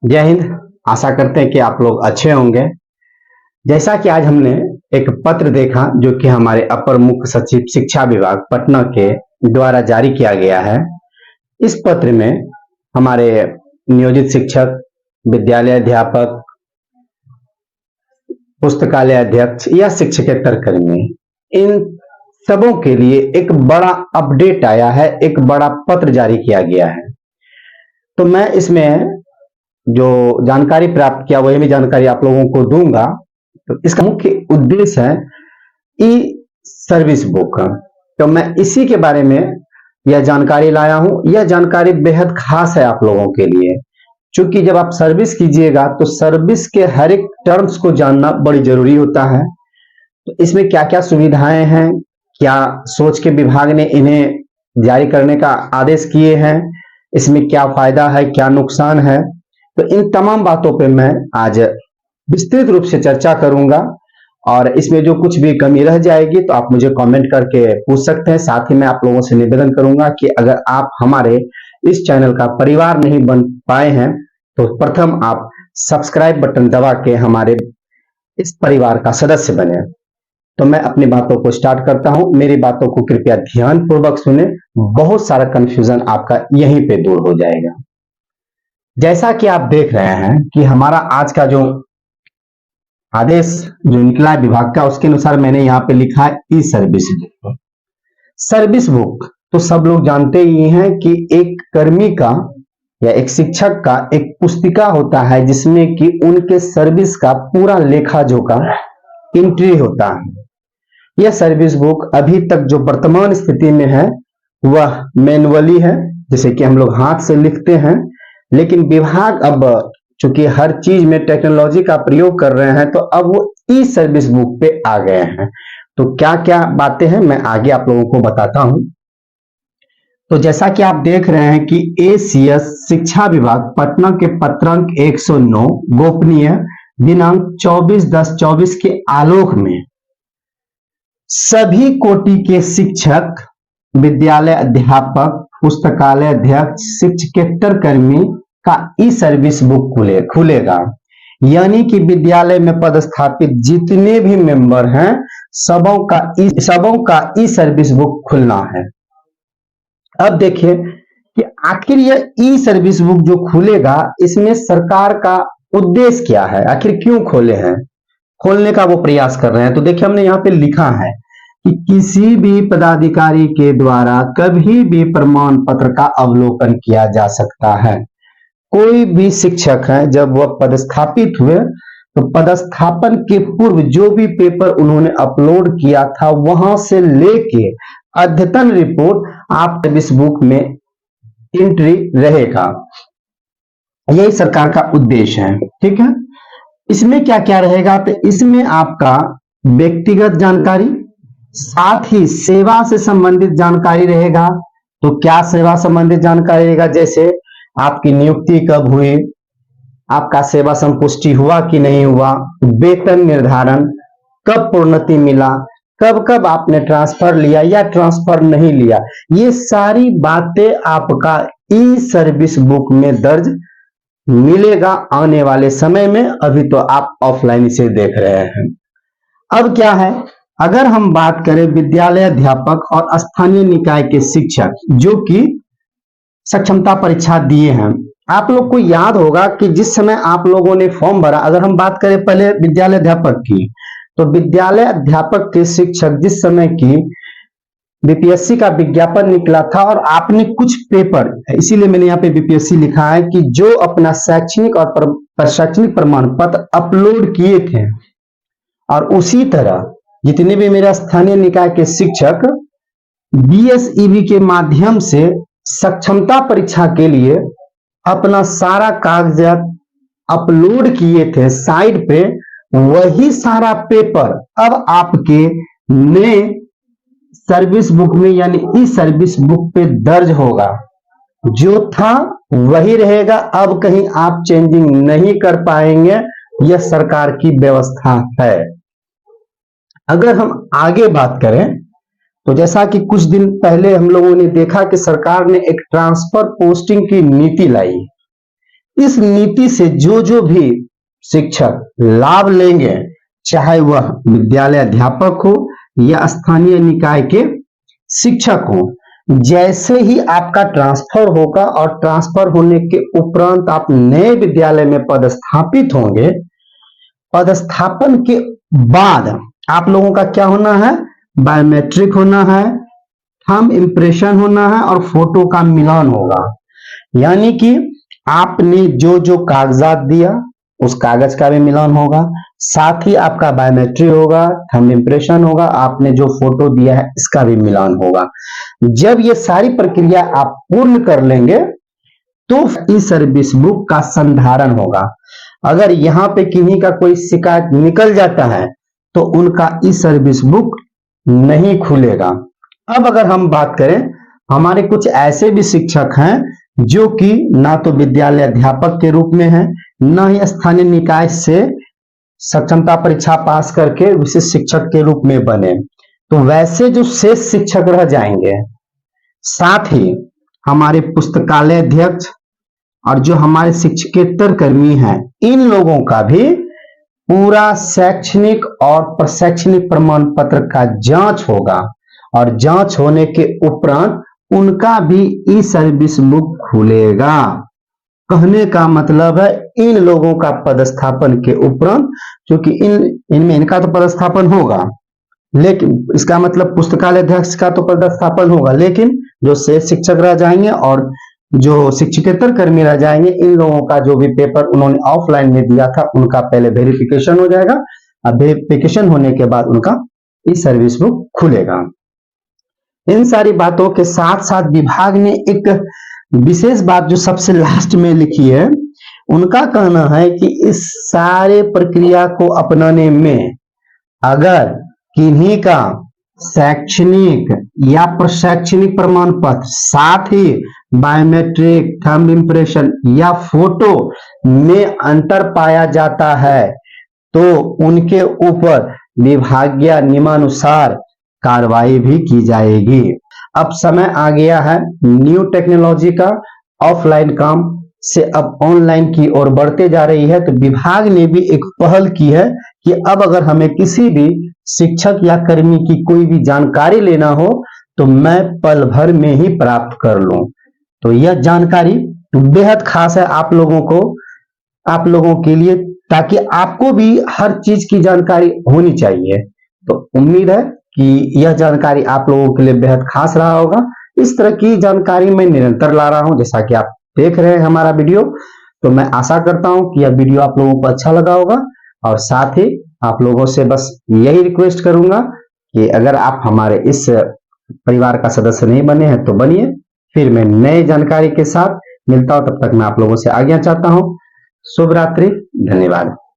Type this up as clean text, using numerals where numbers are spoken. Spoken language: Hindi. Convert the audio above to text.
जय हिंद। आशा करते हैं कि आप लोग अच्छे होंगे। जैसा कि आज हमने एक पत्र देखा जो कि हमारे अपर मुख्य सचिव शिक्षा विभाग पटना के द्वारा जारी किया गया है। इस पत्र में हमारे नियोजित शिक्षक, विद्यालय अध्यापक, पुस्तकालय अध्यक्ष या शिक्षकेतर कर्मी, इन सबों के लिए एक बड़ा अपडेट आया है, एक बड़ा पत्र जारी किया गया है। तो मैं इसमें जो जानकारी प्राप्त किया वही भी जानकारी आप लोगों को दूंगा। तो इसका मुख्य उद्देश्य है ई सर्विस बुक। तो मैं इसी के बारे में यह जानकारी लाया हूं। यह जानकारी बेहद खास है आप लोगों के लिए, क्योंकि जब आप सर्विस कीजिएगा तो सर्विस के हर एक टर्म्स को जानना बड़ी जरूरी होता है। तो इसमें क्या क्या सुविधाएं हैं, क्या सोच के विभाग ने इन्हें जारी करने का आदेश किए हैं, इसमें क्या फायदा है, क्या नुकसान है, तो इन तमाम बातों पे मैं आज विस्तृत रूप से चर्चा करूंगा। और इसमें जो कुछ भी कमी रह जाएगी तो आप मुझे कमेंट करके पूछ सकते हैं। साथ ही मैं आप लोगों से निवेदन करूंगा कि अगर आप हमारे इस चैनल का परिवार नहीं बन पाए हैं तो प्रथम आप सब्सक्राइब बटन दबा के हमारे इस परिवार का सदस्य बने। तो मैं अपनी बातों को स्टार्ट करता हूं। मेरी बातों को कृपया ध्यान पूर्वक सुने, बहुत सारा कंफ्यूजन आपका यहीं पे दूर हो जाएगा। जैसा कि आप देख रहे हैं कि हमारा आज का जो आदेश जो निकला है विभाग का, उसके अनुसार मैंने यहाँ पे लिखा है ई सर्विस बुक। सर्विस बुक तो सब लोग जानते ही हैं कि एक कर्मी का या एक शिक्षक का एक पुस्तिका होता है जिसमें कि उनके सर्विस का पूरा लेखा जोखा एंट्री होता है। यह सर्विस बुक अभी तक जो वर्तमान स्थिति में है वह मैनुअली है, जिसे कि हम लोग हाथ से लिखते हैं। लेकिन विभाग अब चूंकि हर चीज में टेक्नोलॉजी का प्रयोग कर रहे हैं तो अब वो ई सर्विस बुक पे आ गए हैं। तो क्या क्या बातें हैं मैं आगे आप लोगों को बताता हूं। तो जैसा कि आप देख रहे हैं कि एसीएस शिक्षा विभाग पटना के पत्रांक 109 गोपनीय दिनांक 24/10/24 के आलोक में सभी कोटि के शिक्षक, विद्यालय अध्यापक, पुस्तकालय अध्यक्ष, शिक्षकेतर कर्मी का ई सर्विस बुक खुलेगा। यानी कि विद्यालय में पदस्थापित जितने भी मेंबर हैं सबों का ई सर्विस बुक खुलना है। अब देखिए कि आखिर यह ई सर्विस बुक जो खुलेगा इसमें सरकार का उद्देश्य क्या है, आखिर क्यों खोले हैं, खोलने का वो प्रयास कर रहे हैं। तो देखिए हमने यहाँ पे लिखा है कि किसी भी पदाधिकारी के द्वारा कभी भी प्रमाण पत्र का अवलोकन किया जा सकता है। कोई भी शिक्षक है जब वह पदस्थापित हुए तो पदस्थापन के पूर्व जो भी पेपर उन्होंने अपलोड किया था वहां से लेके अद्यतन रिपोर्ट आप सर्विस बुक में एंट्री रहेगा। यही सरकार का उद्देश्य है। ठीक है, इसमें क्या क्या रहेगा, तो इसमें आपका व्यक्तिगत जानकारी, साथ ही सेवा से संबंधित जानकारी रहेगा। तो क्या सेवा संबंधित जानकारी रहेगा, जैसे आपकी नियुक्ति कब हुई, आपका सेवा संपुष्टि हुआ कि नहीं हुआ, वेतन निर्धारण, कब प्रोन्नति मिला, कब कब आपने ट्रांसफर लिया या ट्रांसफर नहीं लिया, ये सारी बातें आपका ई सर्विस बुक में दर्ज मिलेगा आने वाले समय में। अभी तो आप ऑफलाइन इसे देख रहे हैं। अब क्या है, अगर हम बात करें विद्यालय अध्यापक और स्थानीय निकाय के शिक्षक जो कि सक्षमता परीक्षा दिए हैं, आप लोग को याद होगा कि जिस समय आप लोगों ने फॉर्म भरा, अगर हम बात करें पहले विद्यालय अध्यापक की, तो विद्यालय अध्यापक के शिक्षक जिस समय की बीपीएससी का विज्ञापन निकला था और आपने कुछ पेपर, इसीलिए मैंने यहाँ पे बीपीएससी लिखा है, कि जो अपना शैक्षणिक और शैक्षणिक प्रमाण पत्र अपलोड किए थे और उसी तरह जितने भी मेरे स्थानीय निकाय के शिक्षक बीएसईबी के माध्यम से सक्षमता परीक्षा के लिए अपना सारा कागजात अपलोड किए थे साइट पे, वही सारा पेपर अब आपके नए सर्विस बुक में यानी ई सर्विस बुक पे दर्ज होगा। जो था वही रहेगा, अब कहीं आप चेंजिंग नहीं कर पाएंगे, यह सरकार की व्यवस्था है। अगर हम आगे बात करें तो जैसा कि कुछ दिन पहले हम लोगों ने देखा कि सरकार ने एक ट्रांसफर पोस्टिंग की नीति लाई। इस नीति से जो जो भी शिक्षक लाभ लेंगे, चाहे वह विद्यालय अध्यापक हो या स्थानीय निकाय के शिक्षक हो, जैसे ही आपका ट्रांसफर होगा और ट्रांसफर होने के उपरांत आप नए विद्यालय में पदस्थापित होंगे, पदस्थापन के बाद आप लोगों का क्या होना है, बायोमेट्रिक होना है, थंब इम्प्रेशन होना है और फोटो का मिलान होगा। यानी कि आपने जो जो कागजात दिया उस कागज का भी मिलान होगा, साथ ही आपका बायोमेट्रिक होगा, थंब इम्प्रेशन होगा, आपने जो फोटो दिया है इसका भी मिलान होगा। जब ये सारी प्रक्रिया आप पूर्ण कर लेंगे तो ई सर्विस बुक का संधारण होगा। अगर यहाँ पे किन्हीं का कोई शिकायत निकल जाता है तो उनका ई सर्विस बुक नहीं खुलेगा। अब अगर हम बात करें, हमारे कुछ ऐसे भी शिक्षक हैं जो कि ना तो विद्यालय अध्यापक के रूप में है, ना ही स्थानीय निकाय से सक्षमता परीक्षा पास करके विशिष्ट शिक्षक के रूप में बने, तो वैसे जो शेष शिक्षक रह जाएंगे, साथ ही हमारे पुस्तकालय अध्यक्ष और जो हमारे शिक्षकेतर कर्मी हैं, इन लोगों का भी पूरा शैक्षणिक और प्रशैक्षणिक प्रमाण पत्र का जांच होगा और जांच होने के उपरांत उनका भी ई सर्विस बुक खुलेगा। कहने का मतलब है इन लोगों का पदस्थापन के उपरांत, क्योंकि इनमें इनका तो पदस्थापन होगा, लेकिन इसका मतलब पुस्तकालय अध्यक्ष का तो पदस्थापन होगा, लेकिन जो शेष शिक्षक रह जाएंगे और जो शिक्षकेतर कर्मी रह जाएंगे, इन लोगों का जो भी पेपर उन्होंने ऑफलाइन में दिया था उनका पहले वेरिफिकेशन हो जाएगा और वेरिफिकेशन होने के बाद उनका ई सर्विस बुक खुलेगा। इन सारी बातों के साथ साथ विभाग ने एक विशेष बात जो सबसे लास्ट में लिखी है, उनका कहना है कि इस सारे प्रक्रिया को अपनाने में अगर किन्हीं का शैक्षणिक या प्रशैक्षणिक प्रमाण पत्र, साथ ही बायोमेट्रिक, थंब इम्प्रेशन या फोटो में अंतर पाया जाता है तो उनके ऊपर विभागीय नियमानुसार कार्रवाई भी की जाएगी। अब समय आ गया है न्यू टेक्नोलॉजी का, ऑफलाइन काम से अब ऑनलाइन की ओर बढ़ते जा रही है, तो विभाग ने भी एक पहल की है कि अब अगर हमें किसी भी शिक्षक या कर्मी की कोई भी जानकारी लेना हो तो मैं पल भर में ही प्राप्त कर लूं। तो यह जानकारी बेहद खास है आप लोगों के लिए, ताकि आपको भी हर चीज की जानकारी होनी चाहिए। तो उम्मीद है कि यह जानकारी आप लोगों के लिए बेहद खास रहा होगा। इस तरह की जानकारी मैं निरंतर ला रहा हूं, जैसा कि आप देख रहे हैं हमारा वीडियो। तो मैं आशा करता हूं कि यह वीडियो आप लोगों को अच्छा लगा होगा, और साथ ही आप लोगों से बस यही रिक्वेस्ट करूंगा कि अगर आप हमारे इस परिवार का सदस्य नहीं बने हैं तो बनिए। फिर मैं नए जानकारी के साथ मिलता हूं, तब तक मैं आप लोगों से आज्ञा चाहता हूं। शुभ रात्रि, धन्यवाद।